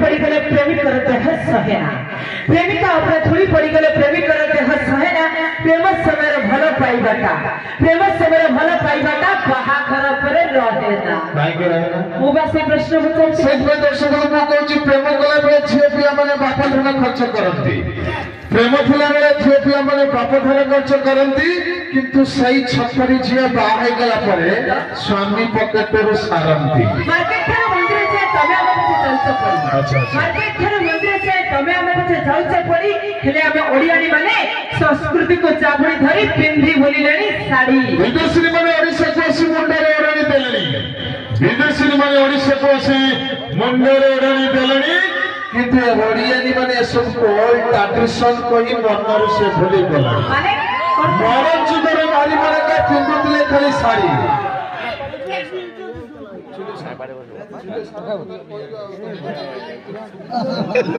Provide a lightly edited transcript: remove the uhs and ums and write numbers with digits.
पड़ी गले प्रेमिक देह सहेना प्रेमिका अपने धूली पड़ी गले प्रेमिक देह सहेना प्रेम समय भल पाइबाटा प्रेम समय भल पाइबाटा बाहाघर परे रहेना मु बा से प्रश्न पचार से दर्शक को कहूँ प्रेम कला बेले झील पिला मैंने बाप धन खर्च करती प्रेम थिला बेले झील पिला मैंने बाप धन खर्च करती किंतु सही छपरी झील बाहा गला परे स्वामी पॉकेट रो सारंती मार्केट थारे मंदिर से तमे हम पछे चलछ पड़ी अच्छा मार्केट थारे मंदिर से तमे हम पछे चलछ पड़ी हेले हम ओडियानी माने संस्कृति को चाबुड़ी धरी पिंधी बोली लेनी साड़ी विदेशी माने ओडिसा को आसी मुंडरे ओडानी देलेनी विदेशी माने ओडिसा को आसी मुंडरे ओडानी देलेनी किंतु ओडियानी माने सब को ट्रेडिशन कोई मनर से भूली गला माने मरन जुदरे मारी माने का पिंधुतले खाली साड़ी